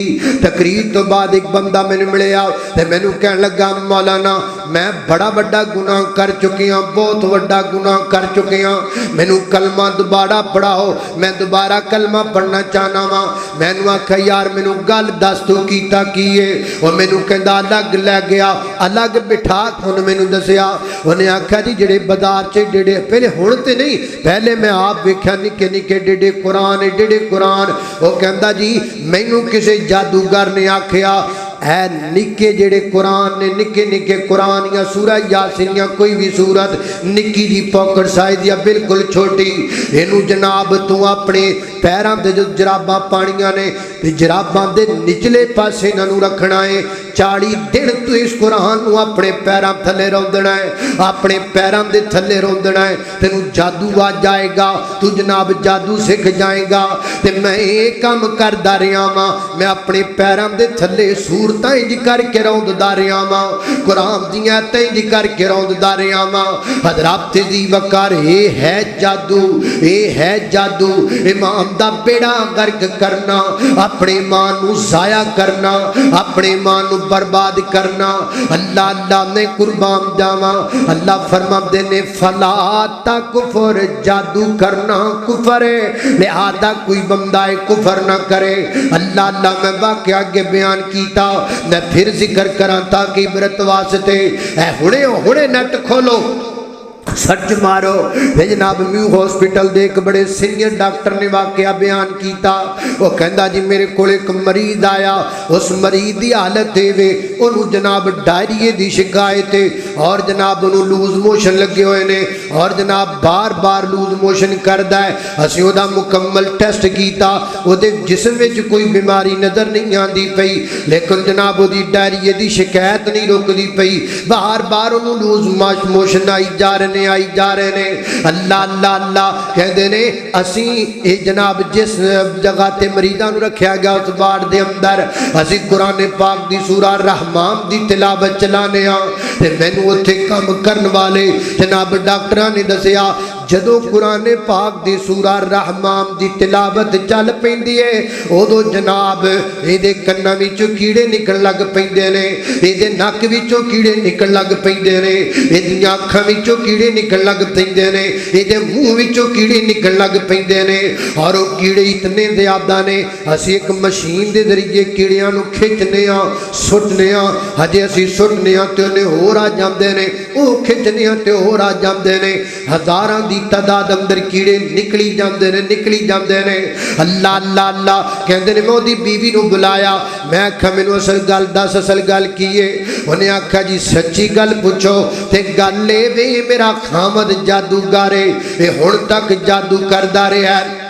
تقریر تو بعد ایک بندہ میں نے ملیا تے میں نو کہن لگا مولانا میں بڑا بڑا گناہ کر چکی ہوں، بہت بڑا گناہ کر چکی ہوں، میں نو کلمہ دوبارہ پڑھاؤ، میں دوبارہ کلمہ پڑھنا چاہنا وا۔ میں نو آکھا یار میں نو گل دس تو کیتا کیے، اور میں نو کہندا الگ لے گیا، الگ بٹھا کے میں نو دسیا، انہیں آکھا جی جڑے بازار چ ڈیڑے پہلے ہن تے نہیں، پہلے میں آپ ویکھیا نکے نکے ڈیڑے قرآن ڈیڑے قرآن، وہ کہندا جی مینوں کسے جادوگر نے آکھیا اے نکے جڑے قرآن نے نکے نکے قرآن یا سورہ یاسین یا کوئی بھی سورت نکی دی پوکڑ سائز یا بالکل چھوٹی، اینو جناب تو اپنے پیراں دے جو جراباں پانیاں نے تے جراباں دے نچلے پاسے نانو رکھنا ہے، 40 دن تو اس قرآن نو اپنے پیراں تھلے روندنا ہے، اپنے پیراں دے تھلے روندنا ہے، تینو جادو آ جائے گا، تو جناب جادو سکھ جائے گا۔ تے میں ایک کام کردا رہیا ہاں، میں اپنے پیراں دے تھلے سورتاں انج کر کے رونددا رہیا ہاں، قرآن دیاں آیتاں انج کر کے رونددا رہیا ہاں۔ حضرات دی وقار اے ہے جادو، اے ہے جادو، امام دا بیڑا غرق کرنا، اپنے ماں نو ضائع کرنا، اپنے ماں نو برباد کرنا۔ اللہ اللہ نے قربان جاواں، اللہ فرماندے نے فلا تکفر، جادو کرنا کفر ہے، لہذا کوئی بندہ کفر نہ کرے۔ اللہ اللہ میں واقعہ آگے بیان کیتا، میں پھر ذکر کراں تاکہ عبرت واسطے، اے ہنے نیٹ کھولو سرچ مارو، جناب میو ہاسپٹل دے ایک بڑے سینئر ڈاکٹر نے واقعہ بیان کیتا، وہ کہندا جی میرے کول ایک مریض آیا، اس مریض دی حالت دے وے انہوں جناب ڈائریے دی شکایت ہے، اور جناب انہوں لوز موشن لگے ہوئے نے، اور جناب بار بار لوز موشن کردا ہے۔ اسی او دا مکمل ٹیسٹ کیتا، او دے جسم وچ کوئی بیماری نظر نہیں آندی پئی، لیکن جناب او دی ڈائریے دی شکایت نہیں رکدی پئی، بار بار انہوں لوز موشن آئی جا رہے آئی جا رہے نے۔ اللہ اللہ اللہ کہندے نے اسی اے جناب جس جگہ تے مریضاں نو رکھیا گیا اس وارڈ دے اندر اسی قرآن پاک دی سورہ رحمان دی تلاوت چلانے ہاں، تے مینوں اوتھے کم کرن والے جناب ڈاکٹراں نے دسیا جدو قرآن پاک دی سورہ رحمان دی تلاوت چل پیندی ہے اودو جناب اے دے کناں وچوں کیڑے نکل لگ پیندے نے، اے دے نک وچوں کیڑے نکل لگ پیندے نے، اے دی اکھاں وچوں کیڑے نکل لگ پیندے نے، اے دے منہ وچوں کیڑے نکل لگ پیندے نے، اور او کیڑے اتنے زیادہ نے اسی ایک مشین دے ذریعے کیڑیاں نو کھچنے ہاں سٹنے ہاں، ہجے اسی سٹنے ہاں تے انہیں ہور آ جاندے نے، او کھچنے ہاں تے ہور آ جاندے نے، ہزاراں دی تعداد اندر کیڑے نکلی جاندے نے نکلی جاندے نے۔ اللہ اللہ اللہ کہندے نے میں دی بیوی نو بلایا، میں آکھا مینوں اصل گل دس اصل گل کیے، انہیں آکھا جی سچی گل پوچھو، تے گل اے وے میرا خامد جادوگر ہے، اے ہن تک جادو کردا رہیا ہے،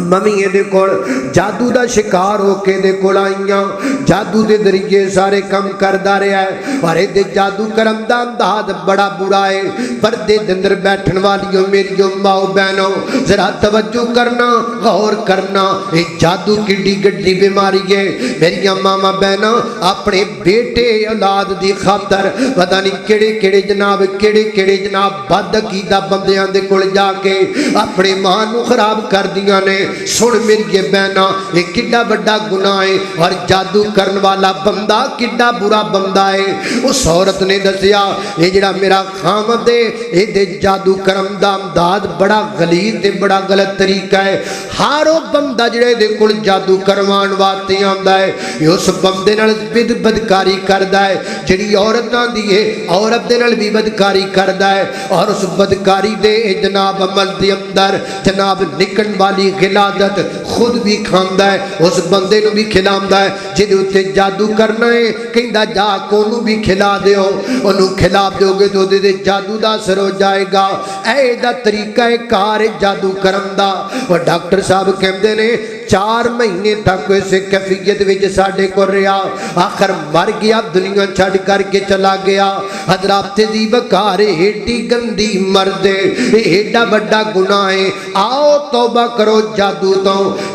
ممی دے کول جادو دا شکار ہو کے دے کول آئیاں، جادو دے ذریعے سارے کم کردا رہیا ہے، اور اے دے جادو کرم دا انداز بڑا برا ہے۔ پردے دے اندر بیٹھن والیوں میریوں ماؤ بہنوں ذرا توجہ کرنا غور کرنا، اے جادو کڈی گڈی بیماری ہے۔ میریاں ماما بہناں اپنے بیٹے اولاد دی خاطر پتہ نہیں کیڑے کیڑے جناب بد عقیدہ بندیاں دے کول جا کے اپنے ماں نو خراب کر دیاں نے۔ سن میری بہنا یہ کڈا بڑا گناہ ہے، اور جادو کرن والا بندہ کڈا برا بندہ ہے۔ اس عورت نے دسیا یہ جڑا میرا خامد ہے یہ دے جادو کرم دا انداز بڑا غلیظ تے بڑا غلط طریقہ ہے، ہر وہ بندہ جڑے دے کول جادو کروان واسطے آندا ہے یہ اس بندے نال بدکاری کردا ہے، جڑی عورت آندی ہے عورت دے نال بھی بدکاری کردا ہے، اور اس بدکاری دے جناب عمل دے اندر جناب نکن والی غلادت خود بھی کھاندا ہے اس بندے نو بھی کھلاندا ہے، جدے اتے جادو کرنا ہے کہندا جا کو انہوں بھی کھلا دیو، انہوں کھلا دیو گے تو دے جادو دا اثر ہو جائے گا۔ اے دا طریقہ کار جادو کرم دا، اور ڈاکٹر صاحب کہندے نے 4 مہینے تک اسے کیفیت وچ ساڈے کو رہا، آخر مر گیا دنیا چھڑ کر کے چلا گیا۔ حضرات دی بکار ایڈی گندی مرد ایڈا بڑا گناہ ہے، آؤ توبہ کرو جادو تو،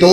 2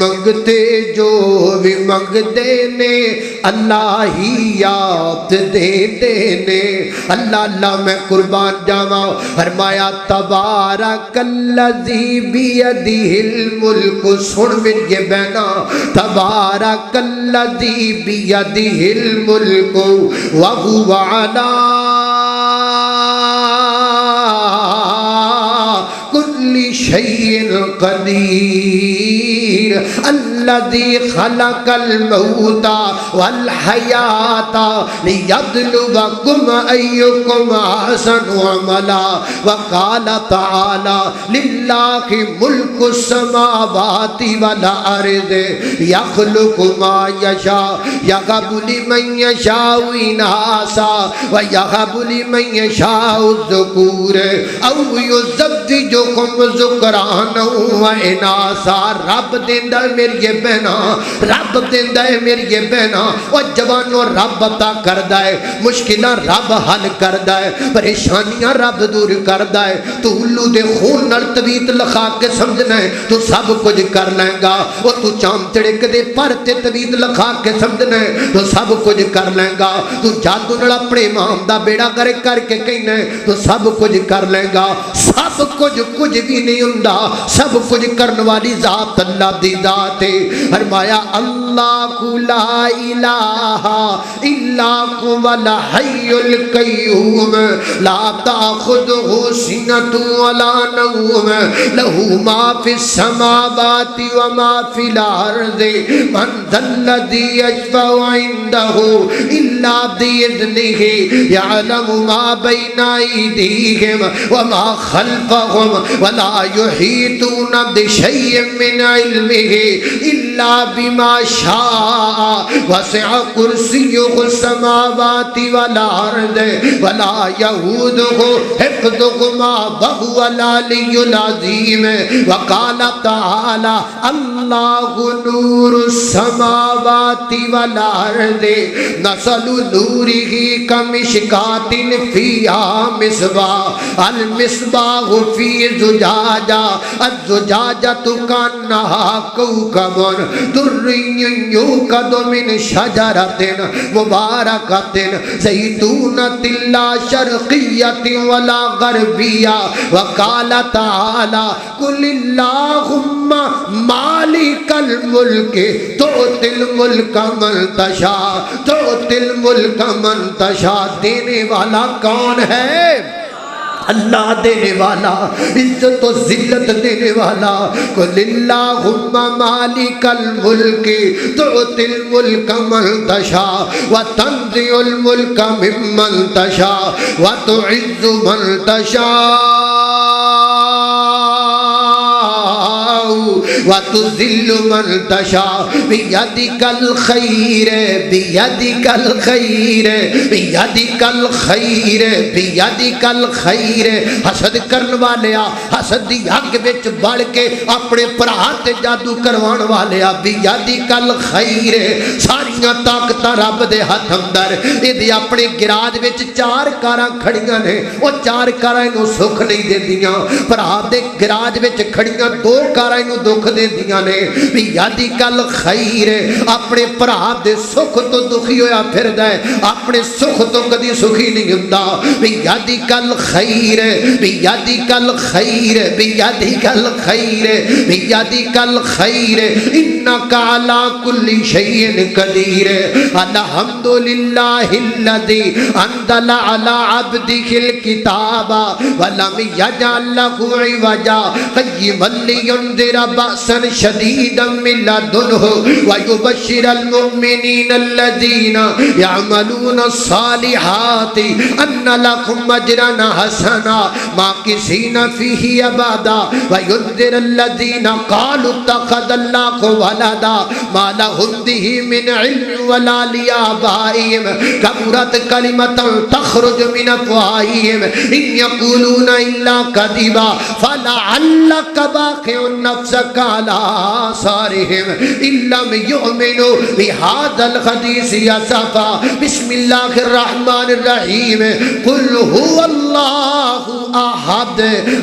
منگتے جو بھی منگتے نے اللہ ہی یاد دیتے نے۔ اللہ اللہ میں قربان جاواں، فرمایا تبارک الذی بیدہ الملک، سن میری بہنا، تبارک الذی بیدہ الملک وہو علی کل شیء قدیر، الذی خلق الموت والحیات لیبلوکم ایکم احسن عملا، وقال تعالی للہ ملک السماوات والارض یخلق ما یشاء یہب لمن یشاء اناثا ویہب لمن یشاء الذکور او یزوجکم ذکرانا و اناثا۔ رب دیندا ہے میری بہنا، رب دیندا ہے میری بہنا، او جوانوں رب عطا کردا ہے، مشکلاں رب حل کردا ہے، پریشانیاں رب دور کردا ہے۔ تو الو دے خون نال طویت لکھا کے سمجھنا ہے تو سب کچھ کر لیں گا، او تو چام تڑک دے پر تے طویت لکھا کے سمجھنا ہے تو سب کچھ کر لیں گا، تو جادو نال اپنے امام دا بیڑا کر کے کہنا ہے تو سب کچھ کر لیں گا۔ سب کچھ بھی نہیں ہوندا، سب کچھ کرن والی ذات اللہ دی ذات ہے۔ فرمایا اللہ لا الہ الا هو الحی القیوم لا تأخذہ سنۃ ولا نوم لہ ما فی السماوات وما فی الارض من ذا الذی یشفع عنده الا بإذنہ یعلم ما بین ایدیہم وما خلفهم ولا يحيطون بشيء من علمه إلا بما شاء وسع كرسيه السماوات والأرض ولا يؤوده حفظهما وهو العلي العظيم۔ وقال تعالى الله نور السماوات والأرض مثل نوره كمشكاة فيها مصباح المصباح فی زجاجہ الزجاجۃ کانہا کوکب دری یوقد من شجرۃ مبارکۃ زیتونۃ لا شرقیۃ ولا غربیہ۔ وقال تعالی قل اللہم مالک الملک تؤتی الملک من تشاء تؤتی الملک من تشاء۔ دینے والا کون ہے؟ اللہ دینے والا، عزت و ذلت دینے والا۔ قل اللہم مالک الملک تؤتی الملک من تشاء وتنزع الملک ممن تشاء وتعز من تشاء وتذل من تشاء بیدک الخیر بیدک الخیر بیدک الخیر بیدک الخیر۔ حسد کرن والیا، حسد دی حق وچ بڑھ کے اپنے بھرا تے جادو کروان والیا، بیدک الخیر۔ ساریاں طاقتاں رب دے ہاتھ اندر، ایدی اپنے گراج وچ چار کاراں کھڑیاں نے، او چار کاراں نو سکھ نہیں دیندیاں، بھرا دے گراج وچ کھڑیاں دو کاراں نو دکھ دیندیاں نے۔ بیدک الخیر، اپنے بھرا دے سکھ تو دکھی ہویا پھردا ہے، اپنے سکھ تو کدی سکھی نہیں ہوندا۔ بیدک الخیر بیدک الخیر بیدک الخیر بیدک الخیر انک علی کل شیء قدیر۔ الحمدللہ الذی انزل علی عبدہ الکتاب ولم یجعل لہ عوجا قیما لینذر بأسا شدیدا من لدنہ ویبشر المؤمنین الذین یعملون الصالحات ان لکم اجرا حسنا ماکثین فیہ ابدا وینذر الذین قالوا اتخذ اللہ ولدا ما لهم به من علم ولا لآبائهم کبرت کلمۃ تخرج من افواہہم ان یقولون الا کذبا فلعلک باخع نفسک علی آثارہم ان لم یؤمنوا بہذا الحدیث اسفا۔ بسم اللہ الرحمن الرحیم قل هو اللہ احد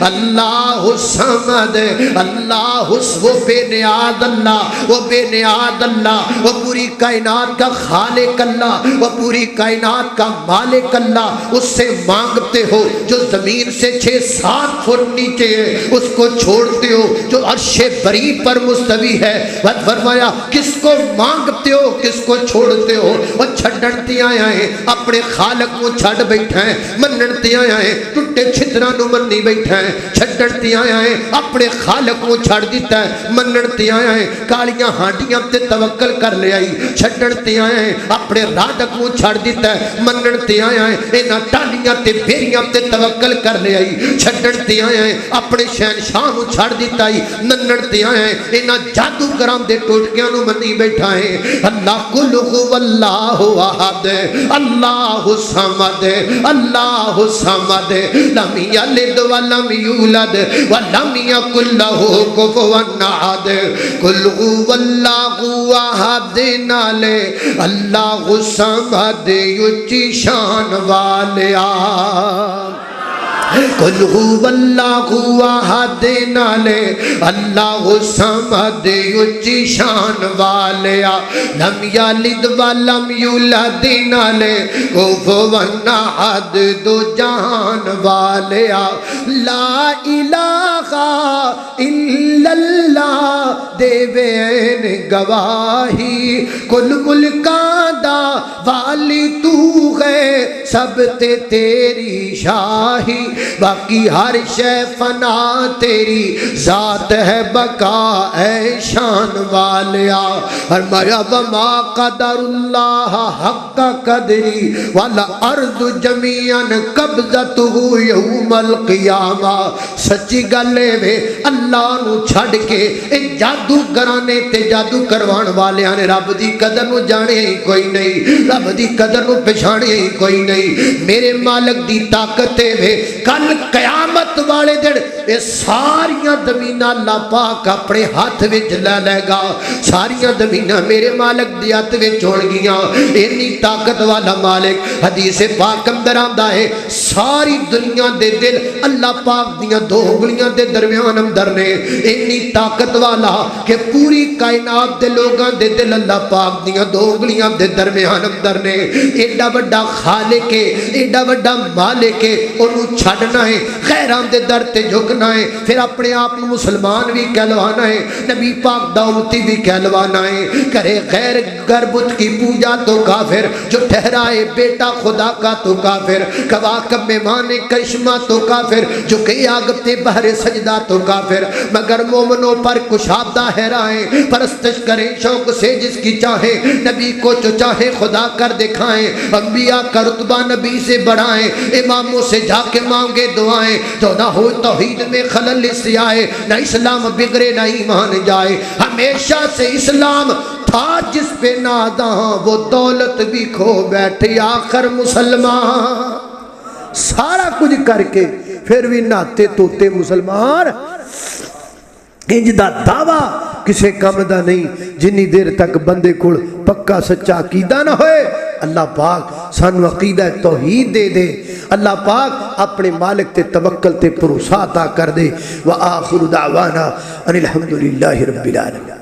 اللہ الصمد اللہ وہ بے نیاز اللہ، وہ بے نیاز اللہ، وہ پوری کائنات کا خالق اللہ، وہ پوری کائنات کا مالک اللہ، اس سے مانگتے ہو جو زمین سے 6-7 فٹ نیچے ہے اس کو چھوڑتے ہو جو عرش بری پر مستوی ہے۔ فرمایا کس کو مانگتے ہو کس کو چھوڑتے ہو؟ وہ چھڈنتی آیا ہے اپنے خالق کو چھڈ بیٹھا ہے، مننتی آیا ہے ٹوٹے چھترا نو منی بیٹھا ہے، چھڈنتی آیا ہے اپنے خالق کو چھڑ دیتا ہے، مننتی آیا ہے کالیاں ہانڈیاں تے توکل کر لے آئی، چھڈنتی آیا ہے اپنے رادک کو چھڑ دیتا ہے، مننتی آیا ہے اینا ٹالیاں تے بیریاں تے توکل کر لے آئی، چھڈنتی آیا ہے اپنے شہنشاہ کو چھڑ دیتا ہے، مننتی آیا ہے اینا جادو گرام دے ٹوٹکیاں نو منی بیٹھا ہے۔ اللہ قل هو اللہ احد اللہ الصمد اللہ الصمد لم یلد ولم یولد ولم یکن له کفوا احد قل هو اللہ احد نالے اللہ الصمد یچی شان والیا قل هو اللہ احد نالے اللہ الصمد یچی شان والیا لم یلد ولم یولد نالے کفوا احد دو جہان والیا لا الہ الا اللہ دے بین گواہی کل ملکاں دا والی تو ہے سب تے تیری شاہی باقی ہر شے فنا تیری ذات ہے بقا اے شان والیا۔ فرمایا وما قدر اللہ حق قدری والارض جمیعا قبضتہ یوم القیامہ۔ سچی گلے میں اللہ نو چھڑ کے اے جادو گرانے تے جادو کروان والیاں نے رب دی قدر نو جانے ہی کوئی نہیں، رب دی قدر نو پہچانے ہی کوئی نہیں۔ میرے مالک دی طاقت ہے کل قیامت والے دن یہ ساریاں زمیناں اللہ پاک اپنے ہاتھ وچ لے لے گا، ساریاں زمیناں میرے مالک دی ہاتھ وچ ہون گیاں۔ اتنی طاقت والا مالک حدیث پاک اندر آندا ہے ساری دنیا دے دل اللہ پاک دیاں 2 انگلیاں دے درمیان اندر نے، اتنی طاقت والا کہ پوری کائنات دے لوگاں دے دل اللہ پاک دیاں 2 انگلیاں دے درمیان اندر نے۔ ایڈا بڑا خالق ہے ایڈا بڑا مالک ہے، انہوں چھڑنا ہے غیران دے در تے جھکنا ہے، پھر اپنے آپ مسلمان بھی کہلوانا ہے، نبی پاک دعوتی بھی کہلوانا ہے۔ کرے غیر گربت کی پوجا تو کافر، جو ٹھہرائے بیٹا خدا کا تو کافر، کواکب میں مانے کرشمہ تو کافر، جو کئی آگتے بہر سجدہ تو کافر۔ مگر مومنوں پر کشادہ ہے راہیں، پرستش کریں شوق سے جس کی چاہے، نبی کو جو چاہے خدا کر دکھائیں، انبیاء کا رتبہ نبی سے بڑھائیں، اماموں سے جا کے مانگے دعائیں، تو نہ ہو توحید میں خلل اس سے آئے، نہ اسلام بگڑے نہ ایمان جائے۔ ہمیشہ سے اسلام تھا جس پہ ناداں، وہ دولت بھی کھو بیٹھے آخر مسلمان۔ سارا کچھ کر کے پھر بھی ناتے توتے مسلمان، انج دا دعویٰ کسے کم دا نہیں جنی دیر تک بندے کھڑ پکا سچا عقیدہ نہ ہوئے۔ اللہ پاک سانو عقیدہ توحید دے دے، اللہ پاک اپنے مالک تے توکل تے بھروسہ عطا کر دے۔ وآخر دعوانا ان الحمدللہ رب العالمین۔